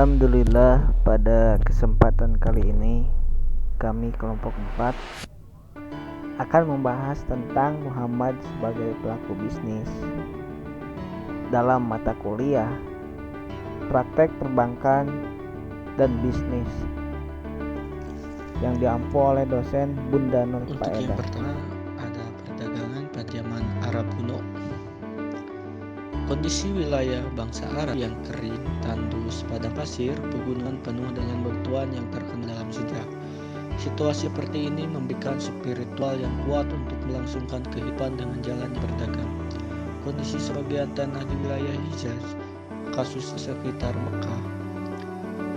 Alhamdulillah, pada kesempatan kali ini kami kelompok 4 akan membahas tentang Muhammad sebagai pelaku bisnis dalam mata kuliah praktek perbankan dan bisnis yang diampu oleh dosen Bunda Nur Untuk yang Faedah. pertama ada perdagangan pada zaman Arab kuno. Kondisi wilayah bangsa Arab yang kering, tandus, padang pasir, pegunungan penuh dengan bebatuan yang terkenal dalam sejarah. Situasi seperti ini memberikan spiritual yang kuat untuk melangsungkan kehidupan dengan jalan berdagang. Kondisi sebagian tanah di wilayah Hijaz, kasus sekitar Mekah,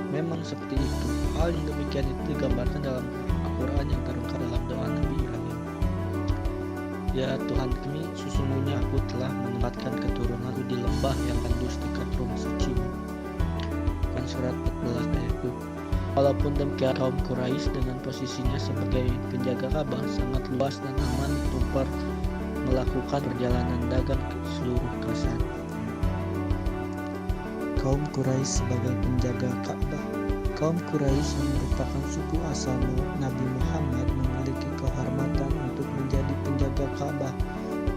memang seperti itu. Hal yang demikian itu digambarkan dalam Al-Quran yang terungkap dalam doa Nabi Ibrahim. Ya Tuhan kami, sesungguhnya aku telah menempatkan keturunanku di lembah yang tandus dekat rumah suci-Mu. Kan surat 14 ayat 2. Walaupun demikian, kaum Quraisy dengan posisinya sebagai penjaga Ka'bah sangat luas dan aman untuk melakukan perjalanan dagang ke seluruh kawasan. Kaum Quraisy sebagai penjaga Ka'bah. Kaum Quraisy yang merupakan suku asal Nabi Muhammad memiliki kehormatan untuk menjadi penjaga Ka'bah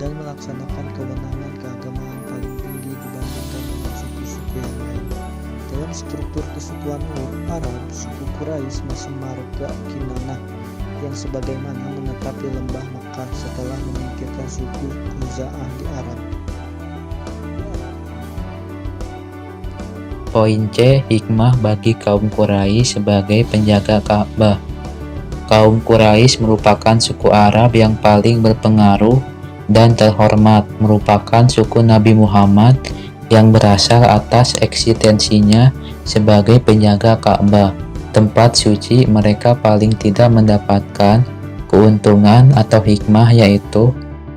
dan melaksanakan kewenangan keagamaan paling tinggi dibandingkan dengan suku-suku yang lain. Dalam struktur kesukuan Arab, suku Quraisy masih marga Kinanah yang sebagaimana menetap di lembah Mekah setelah menyingkirkan suku Khuza'ah di Arab. Poin C. Hikmah bagi kaum Quraisy sebagai penjaga Ka'bah. Kaum Quraisy merupakan suku Arab yang paling berpengaruh dan terhormat, merupakan suku Nabi Muhammad yang berasal atas eksistensinya sebagai penjaga Ka'bah, tempat suci. Mereka paling tidak mendapatkan keuntungan atau hikmah, yaitu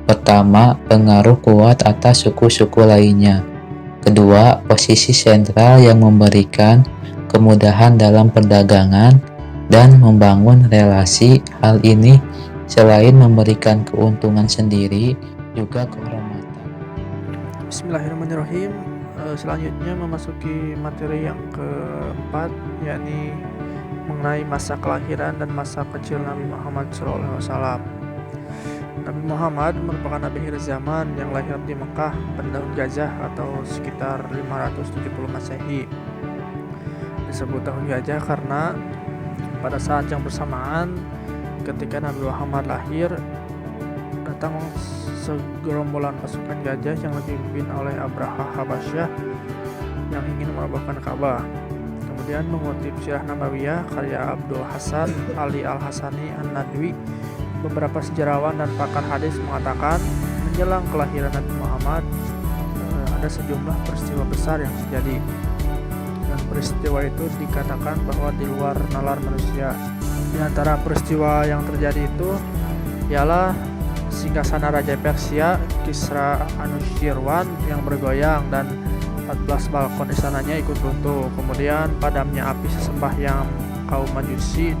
pertama, pengaruh kuat atas suku-suku lainnya. Kedua, posisi sentral yang memberikan kemudahan dalam perdagangan dan membangun relasi. Hal ini selain memberikan keuntungan sendiri, juga kehormatan. Bismillahirrahmanirrahim. Selanjutnya memasuki materi yang keempat, yakni mengenai masa kelahiran dan masa kecil Nabi Muhammad SAW. Nabi Muhammad merupakan nabi akhir zaman yang lahir di Mekah pada tahun Gajah atau sekitar 570 Masehi. Disebut tahun Gajah karena pada saat yang bersamaan ketika Nabi Muhammad lahir, datang segerombolan pasukan gajah yang dipimpin oleh Abraha Habasyah yang ingin merobohkan Ka'bah. Kemudian mengutip Sirah Nabawiyah karya Abdul Hasan Ali Al-Hasani An-Nadwi, beberapa sejarawan dan pakar hadis mengatakan menjelang kelahiran Nabi Muhammad ada sejumlah peristiwa besar yang terjadi, dan peristiwa itu dikatakan bahwa di luar nalar manusia. Di antara peristiwa yang terjadi itu ialah singgasana Raja Persia Kisra Anushirwan yang bergoyang dan 14 balkon istananya ikut runtuh. Kemudian padamnya api sesembahyang kaum Majusi.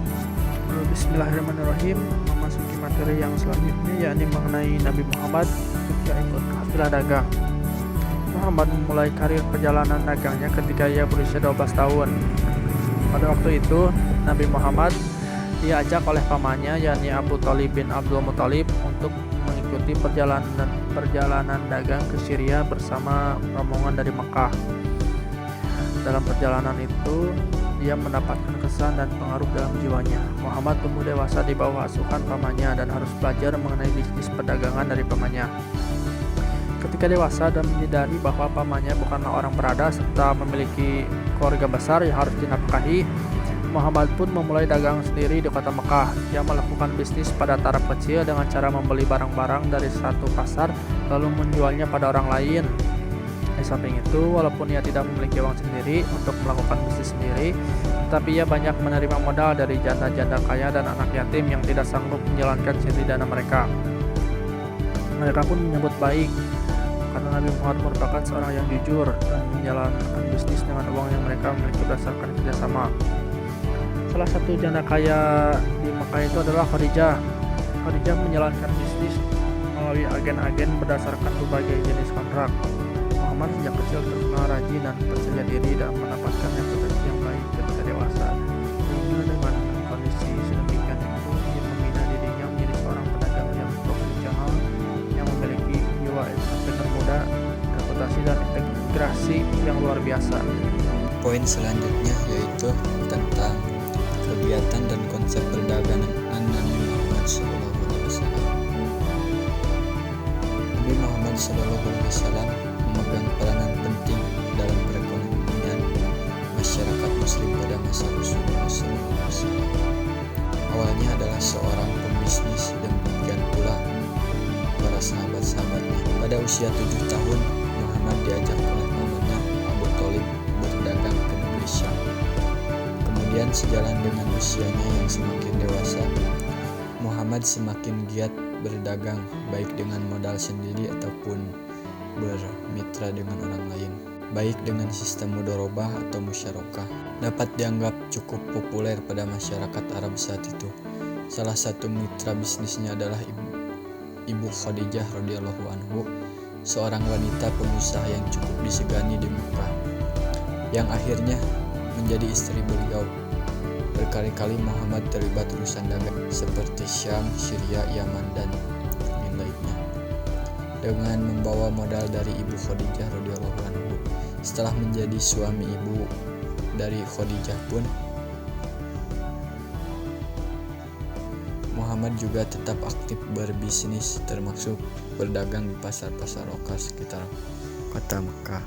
Bismillahirrahmanirrahim. Memasuki materi yang selanjutnya, yakni mengenai Nabi Muhammad ketika ikut kafilah dagang. Muhammad memulai karir perjalanan dagangnya ketika ia berusia 12 tahun. Pada waktu itu Nabi Muhammad diajak oleh pamannya, yakni Abu Thalib bin Abdul Muthalib, untuk mengikuti perjalanan dagang ke Syria bersama rombongan dari Mekah. Dalam perjalanan itu dia mendapatkan kesan dan pengaruh dalam jiwanya. Muhammad tumbuh dewasa di bawah asuhan pamannya dan harus belajar mengenai bisnis perdagangan dari pamannya. Ketika dewasa dan menyadari bahwa pamannya bukanlah orang berada serta memiliki keluarga besar yang harus dinafkahi, Muhammad pun memulai dagang sendiri di kota Mekah. Dia melakukan bisnis pada taraf kecil dengan cara membeli barang-barang dari satu pasar lalu menjualnya pada orang lain. Di samping itu, walaupun ia tidak memiliki uang sendiri untuk melakukan bisnis sendiri, tetapi ia banyak menerima modal dari janda-janda kaya dan anak yatim yang tidak sanggup menjalankan sendiri dana mereka. Mereka pun menyambut baik karena Nabi Muhammad merupakan seorang yang jujur dan menjalankan bisnis dengan uang yang mereka memiliki berdasarkan kerjasama. Salah satu janda kaya di Mekah itu adalah Khadijah. Khadijah menjalankan bisnis melalui agen-agen berdasarkan berbagai jenis kontrak. Muhammad sejak kecil terkenal rajin dan percaya diri dan mendapatkan reputasi yang baik dewasa, sehingga dengan kondisi sedemikian itu ia membina dirinya menjadi seorang pedagang yang profesional yang memiliki jiwa entrepreneur muda, reputasi dan integrasi yang luar biasa. Poin selanjutnya yaitu tentang kegiatan dan konsep perdagangan Nabi Muhammad SAW. Nabi Muhammad SAW memegang peranan penting dalam perekonomian masyarakat Muslim pada masa Rasulullah SAW. Awalnya adalah seorang pembisnis, demikian pula para sahabat-sahabatnya. Pada usia 7 tahun, Muhammad diajak oleh pamannya Abu Thalib berdagang ke negeri Syam. Kemudian sejalan dengan usianya yang semakin dewasa, Muhammad semakin giat berdagang baik dengan modal sendiri ataupun bermitra dengan orang lain. Baik dengan sistem mudharabah atau musyarakah dapat dianggap cukup populer pada masyarakat Arab saat itu. Salah satu mitra bisnisnya adalah Ibu Khadijah radhiyallahu anhu, seorang wanita pengusaha yang cukup disegani di Mekah, yang akhirnya menjadi istri beliau. Berkali-kali Muhammad terlibat urusan dagang seperti Syam, Syria, Yaman, dan yang lainnya dengan membawa modal dari Ibu Khadijah radhiyallahu anhu. Setelah menjadi suami ibu dari Khadijah pun, Muhammad juga tetap aktif berbisnis, termasuk berdagang di pasar-pasar lokal sekitar kota Mekah.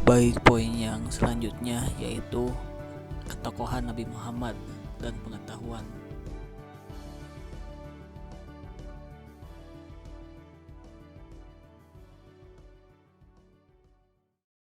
Baik, poin yang selanjutnya yaitu ketokohan Nabi Muhammad dan pengetahuan